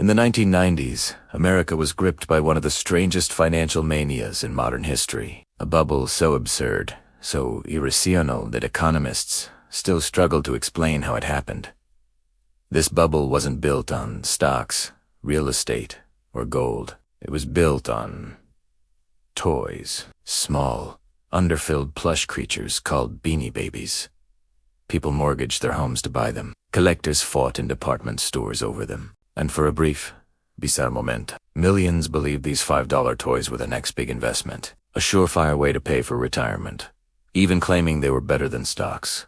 In the 1990s, America was gripped by one of the strangest financial manias in modern history. A bubble so absurd, so irrational that economists still struggle to explain how it happened. This bubble wasn't built on stocks, real estate, or gold. It was built on toys. Small, underfilled plush creatures called Beanie Babies. People mortgaged their homes to buy them. Collectors fought in department stores over them. And for a brief, bizarre moment, millions believed these $5 toys were the next big investment, a surefire way to pay for retirement, even claiming they were better than stocks.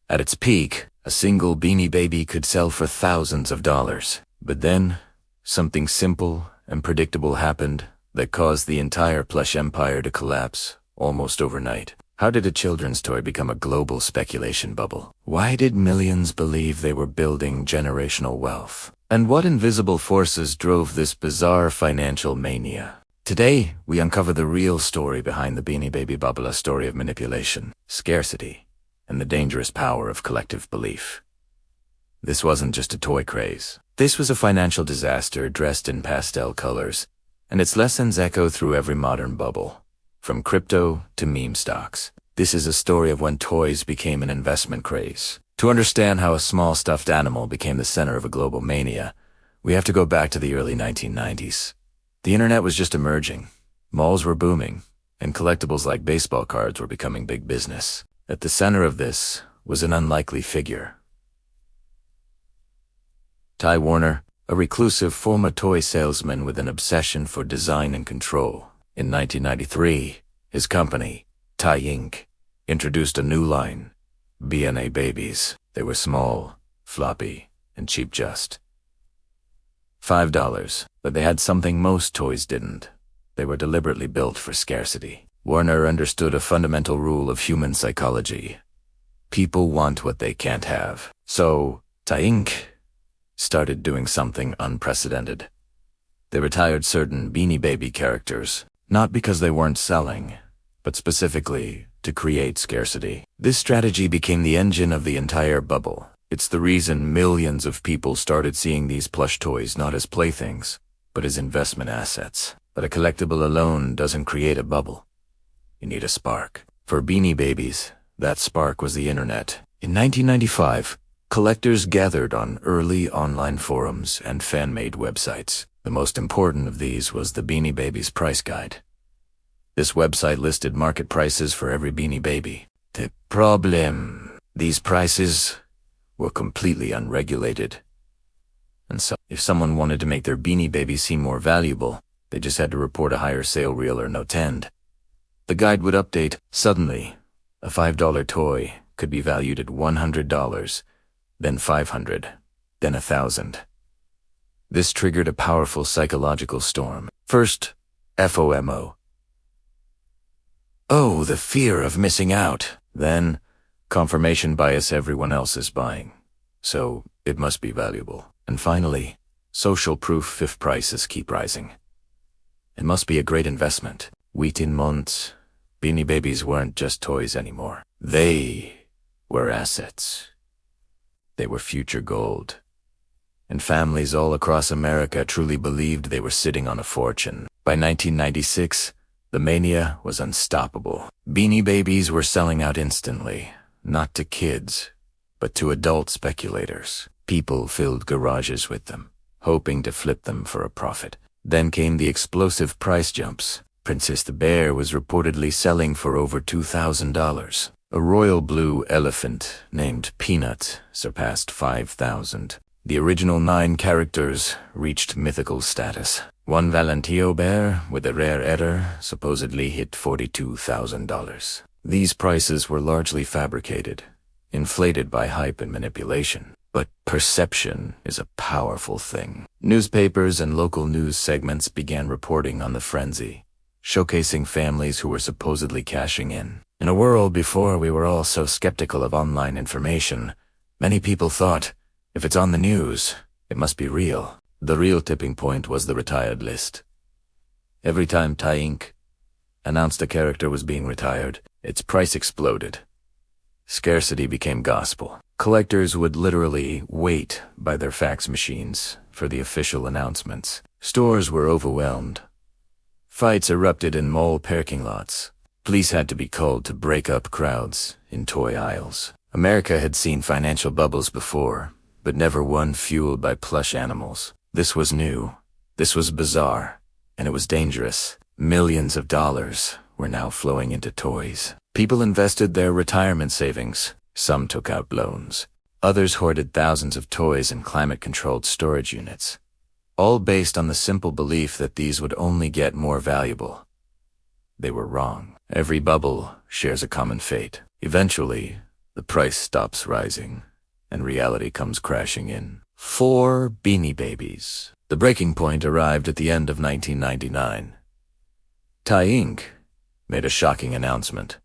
At its peak, a single Beanie Baby could sell for thousands of dollars. But then, something simple and predictable happened that caused the entire plush empire to collapse almost overnight. How did a children's toy become a global speculation bubble? Why did millions believe they were building generational wealth? And what invisible forces drove this bizarre financial mania? Today, we uncover the real story behind the Beanie Baby Bubble, a story of manipulation, scarcity, and the dangerous power of collective belief. This wasn't just a toy craze. This was a financial disaster dressed in pastel colors, and its lessons echo through every modern bubble, from crypto to meme stocks. This is a story of when toys became an investment craze. To understand how a small stuffed animal became the center of a global mania, we have to go back to the early 1990s. The internet was just emerging, malls were booming, and collectibles like baseball cards were becoming big business. At the center of this was an unlikely figure. Ty Warner, a reclusive former toy salesman with an obsession for design and control. In 1993, his company, Ty Inc., introduced a new line, Beanie Babies. They were small, floppy, and cheap just. $5, but they had something most toys didn't. They were deliberately built for scarcity. Warner understood a fundamental rule of human psychology. People want what they can't have. So, Ty Inc. started doing something unprecedented. They retired certain Beanie Baby characters, not because they weren't selling, but specifically to create scarcity. This strategy became the engine of the entire bubble. It's the reason millions of people started seeing these plush toys not as playthings, but as investment assets. But a collectible alone doesn't create a bubble. You need a spark. For Beanie Babies, that spark was the internet. In 1995, collectors gathered on early online forums and fan-made websites. The most important of these was the Beanie Babies Price Guide. This website listed market prices for every Beanie Baby. The problem: these prices were completely unregulated. And so, if someone wanted to make their Beanie Baby seem more valuable, they just had to report a higher sale reel or no-tend. The guide would update. Suddenly, a $5 toy could be valued at $100, then $500, then $1,000. This triggered a powerful psychological storm. First, FOMO. Oh, the fear of missing out. Then, confirmation bias: everyone else is buying, so it must be valuable. And finally, social proof: if prices keep rising, it must be a great investment. Within months, Beanie Babies weren't just toys anymore. They were assets. They were future gold. And families all across America truly believed they were sitting on a fortune. By 1996, the mania was unstoppable. Beanie Babies were selling out instantly, not to kids, but to adult speculators. People filled garages with them, hoping to flip them for a profit. Then came the explosive price jumps. Princess the Bear was reportedly selling for over $2,000. A royal blue elephant named Peanut surpassed $5,000. The original 9 characters reached mythical status. One Valentino bear with a rare error supposedly hit $42,000. These prices were largely fabricated, inflated by hype and manipulation. But perception is a powerful thing. Newspapers and local news segments began reporting on the frenzy, showcasing families who were supposedly cashing in. In a world before we were all so skeptical of online information, many people thought, if it's on the news, it must be real. The real tipping point was the retired list. Every time Ty Inc. announced a character was being retired, its price exploded. Scarcity became gospel. Collectors would literally wait by their fax machines for the official announcements. Stores were overwhelmed. Fights erupted in mall parking lots. Police had to be called to break up crowds in toy aisles. America had seen financial bubbles before, but never one fueled by plush animals. This was new. This was bizarre. And it was dangerous. Millions of dollars were now flowing into toys. People invested their retirement savings. Some took out loans. Others hoarded thousands of toys in climate-controlled storage units, all based on the simple belief that these would only get more valuable. They were wrong. Every bubble shares a common fate. Eventually, the price stops rising, and reality comes crashing in. 4 Beanie Babies. The breaking point arrived at the end of 1999. Thai Inc. made a shocking announcement.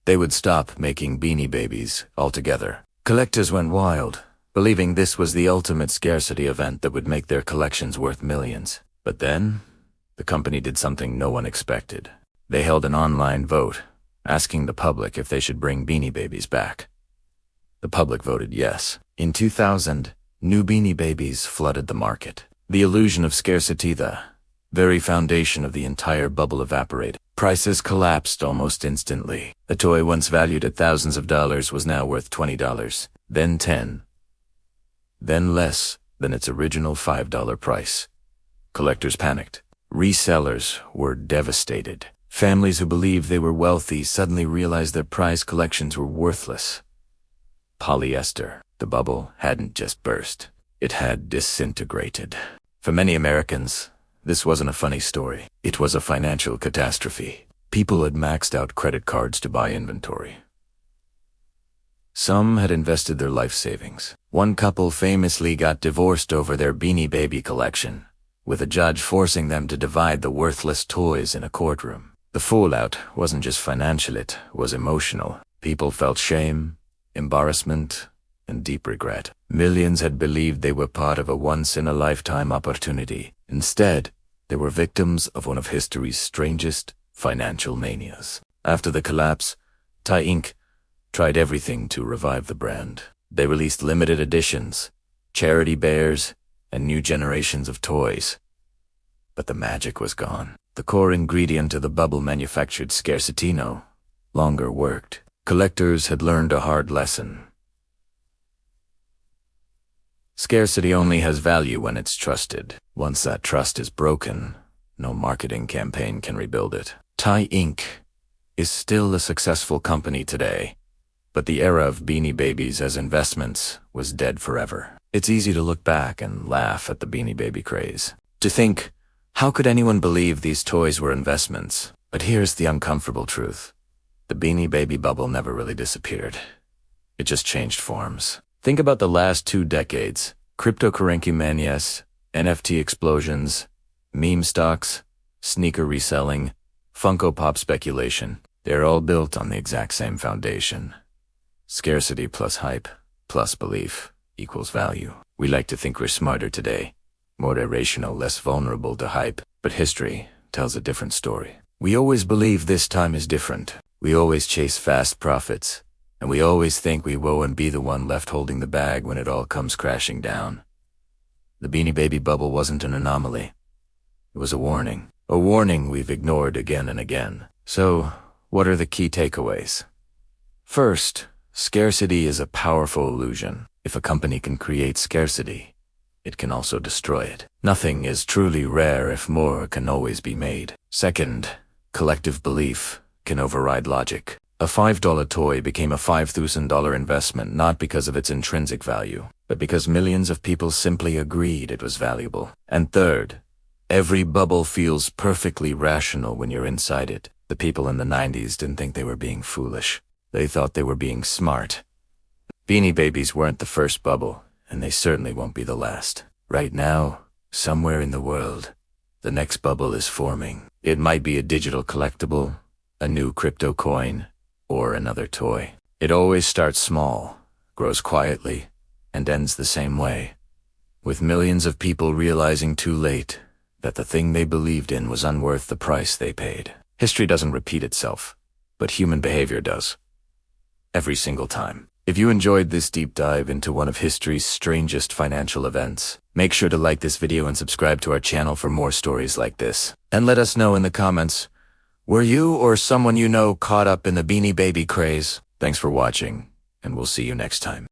They would stop making Beanie Babies altogether. Collectors went wild, believing this was the ultimate scarcity event that would make their collections worth millions. But then, the company did something no one expected. They held an online vote, asking the public if they should bring Beanie Babies back. The public voted yes. In 2000, new Beanie Babies flooded the market. The illusion of scarcity, the very foundation of the entire bubble, evaporated. Prices collapsed almost instantly. A toy once valued at thousands of dollars was now worth $20, then $10, then less than its original $5 price. Collectors panicked. Resellers were devastated. Families who believed they were wealthy suddenly realized their prized collections were worthless. Polyester. The bubble hadn't just burst. It had disintegrated. For many Americans, this wasn't a funny story. It was a financial catastrophe. People had maxed out credit cards to buy inventory. Some had invested their life savings. One couple famously got divorced over their Beanie Baby collection, with a judge forcing them to divide the worthless toys in a courtroom. The fallout wasn't just financial, it was emotional. People felt shame, embarrassment, and deep regret. Millions had believed they were part of a once-in-a-lifetime opportunity. Instead, they were victims of one of history's strangest financial manias. After the collapse, Thai Inc. tried everything to revive the brand. They released limited editions, charity bears, and new generations of toys. But the magic was gone. The core ingredient of the bubble, manufactured scarcity, no longer worked. Collectors had learned a hard lesson. Scarcity only has value when it's trusted. Once that trust is broken, no marketing campaign can rebuild it. Thai Inc. is still a successful company today, but the era of Beanie Babies as investments was dead forever. It's easy to look back and laugh at the Beanie Baby craze. To think, how could anyone believe these toys were investments? But here's the uncomfortable truth. The Beanie Baby bubble never really disappeared. It just changed forms. Think about the last 2 decades. Cryptocurrency manias, NFT explosions, meme stocks, sneaker reselling, Funko Pop speculation. They're all built on the exact same foundation. Scarcity plus hype plus belief equals value. We like to think we're smarter today, more irrational, less vulnerable to hype, but history tells a different story. We always believe this time is different. We always chase fast profits, and we always think we won't be the one left holding the bag when it all comes crashing down. The Beanie Baby bubble wasn't an anomaly. It was a warning we've ignored again and again. So, what are the key takeaways? First, scarcity is a powerful illusion. If a company can create scarcity, it can also destroy it. Nothing is truly rare if more can always be made. Second, collective belief can override logic. A $5 toy became a $5,000 investment not because of its intrinsic value, but because millions of people simply agreed it was valuable. And third, every bubble feels perfectly rational when you're inside it. The people in the 90s didn't think they were being foolish. They thought they were being smart. Beanie Babies weren't the first bubble, and they certainly won't be the last. Right now, somewhere in the world, the next bubble is forming. It might be a digital collectible, a new crypto coin, or another toy. It always starts small, grows quietly, and ends the same way, with millions of people realizing too late that the thing they believed in was unworth the price they paid. History doesn't repeat itself, but human behavior does. Every single time. If you enjoyed this deep dive into one of history's strangest financial events, make sure to like this video and subscribe to our channel for more stories like this. And let us know in the comments, were you or someone you know caught up in the Beanie Baby craze? Thanks for watching, and we'll see you next time.